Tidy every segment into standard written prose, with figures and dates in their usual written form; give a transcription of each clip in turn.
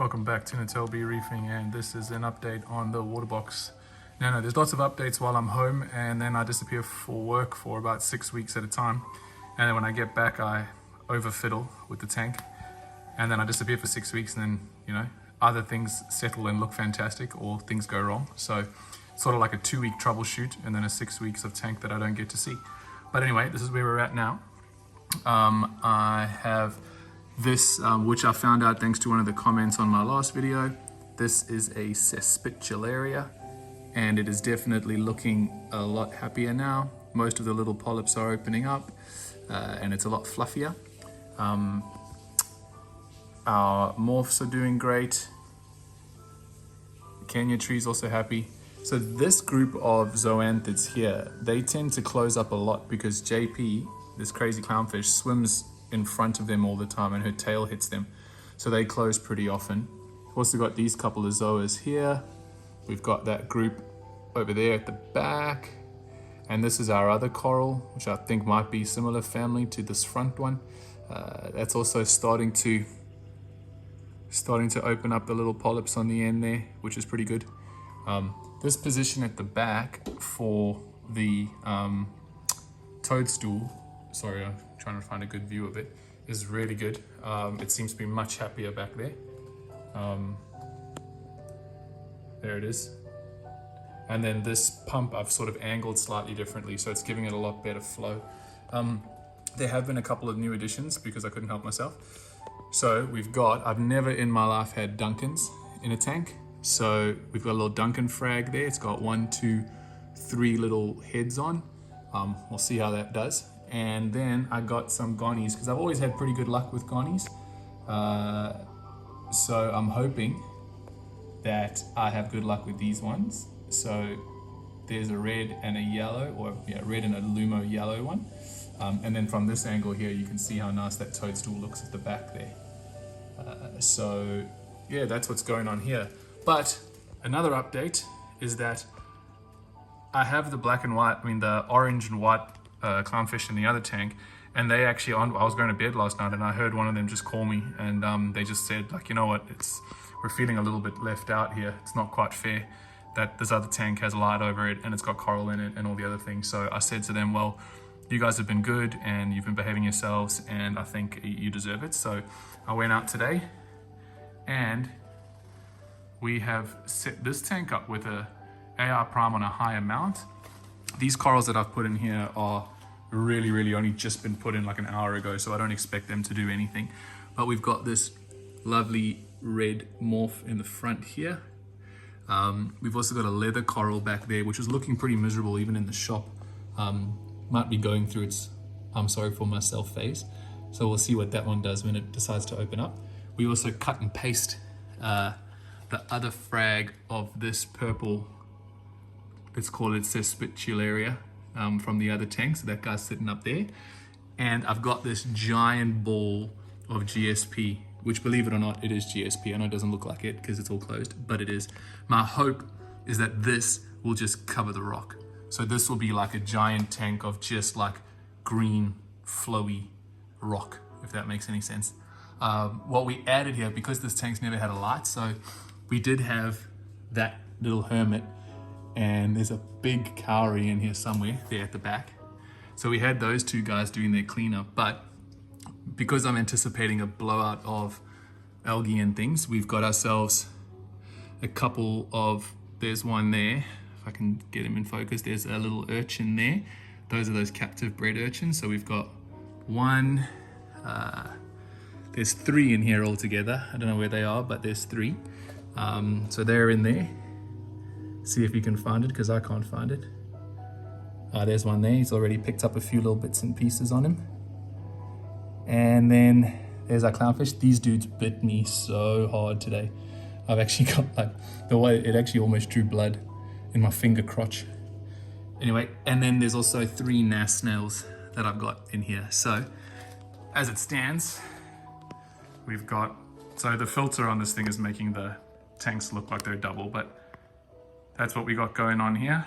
Welcome back to Natal Bee Reefing, and this is an update on the water box. Now, there's lots of updates while I'm home, and then I disappear for work for about 6 weeks at a time. And then when I get back, I overfiddle with the tank, and then I disappear for 6 weeks, and then, either things settle and look fantastic or things go wrong. So it's sort of like a 2-week troubleshoot and then a 6 weeks of tank that I don't get to see. But anyway, this is where we're at now. I have this, which I found out thanks to one of the comments on my last video. This is a Cespitularia, and it is definitely looking a lot happier now. Most of the little polyps are opening up, and it's a lot fluffier. Our morphs are doing great. Kenya tree's also happy. So this group of zoanthids here, they tend to close up a lot because JP, this crazy clownfish, swims in front of them all the time and her tail hits them. So they close pretty often. We've also got these couple of zoas here. We've got that group over there at the back. And this is our other coral, which I think might be similar family to this front one. That's also starting to open up the little polyps on the end there, which is pretty good. This position at the back for the toadstool, sorry, I'm trying to find a good view of it, is really good. It seems to be much happier back there. There it is. And then this pump I've sort of angled slightly differently, so it's giving it a lot better flow. There have been a couple of new additions because I couldn't help myself. So I've never in my life had Duncans in a tank. So we've got a little Duncan frag there. It's got 1, 2, 3 little heads on. We'll see how that does. And then I got some Gonnies because I've always had pretty good luck with Gonnies. So I'm hoping that I have good luck with these ones. So there's a red and a yellow, red and a Lumo yellow one. And then from this angle here, you can see how nice that toadstool looks at the back there. So yeah, that's what's going on here. But another update is that I have the the orange and white clownfish in the other tank, and they actually, I was going to bed last night and I heard one of them just call me, and they just said, like, you know what, we're feeling a little bit left out here. It's not quite fair that this other tank has light over it and it's got coral in it and all the other things. So I said to them, well, you guys have been good and you've been behaving yourselves, and I think you deserve it. So I went out today and we have set this tank up with a AR prime on a higher mount. These corals that I've put in here are really only just been put in like an hour ago, so I don't expect them to do anything. But we've got this lovely red morph in the front here. We've also got a leather coral back there, which is looking pretty miserable even in the shop. Might be going through its I'm sorry for myself phase. So we'll see what that one does when it decides to open up. We also cut and paste the other frag of this purple, let's call it Cespitularia, from the other tank. So that guy's sitting up there. And I've got this giant ball of GSP, which, believe it or not, it is GSP. I know it doesn't look like it because it's all closed, but it is. My hope is that this will just cover the rock. So this will be like a giant tank of just like green, flowy rock, if that makes any sense. What we added here, because this tank's never had a light, so we did have that little hermit, and there's a big cowrie in here somewhere there at the back. So we had those two guys doing their cleanup, but because I'm anticipating a blowout of algae and things, we've got ourselves a couple of, there's one there, if I can get him in focus, there's a little urchin there. Those are those captive bred urchins. So we've got one, there's 3 in here altogether. I don't know where they are, but there's 3. So they're in there. See if you can find it, because I can't find it. There's one there. He's already picked up a few little bits and pieces on him. And then there's our clownfish. These dudes bit me so hard today. I've actually got like, the way it actually almost drew blood in my finger crotch. Anyway, and then there's also 3 NAS snails that I've got in here. So as it stands, we've got, so the filter on this thing is making the tanks look like they're double, but that's what we got going on here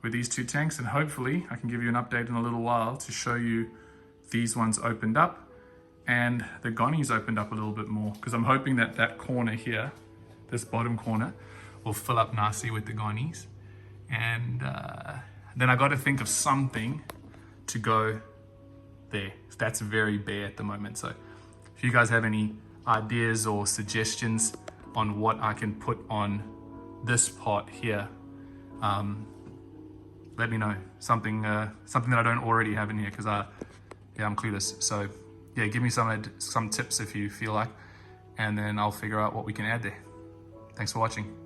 with these 2 tanks. And hopefully I can give you an update in a little while to show you these ones opened up and the gonies opened up a little bit more because I'm hoping that that corner here, this bottom corner, will fill up nicely with the gonies. And then I got to think of something to go there. That's very bare at the moment. So if you guys have any ideas or suggestions on what I can put on this part here, let me know. Something that I don't already have in here, because I'm clueless. So yeah, give me some tips if you feel like, and then I'll figure out what we can add there. Thanks for watching.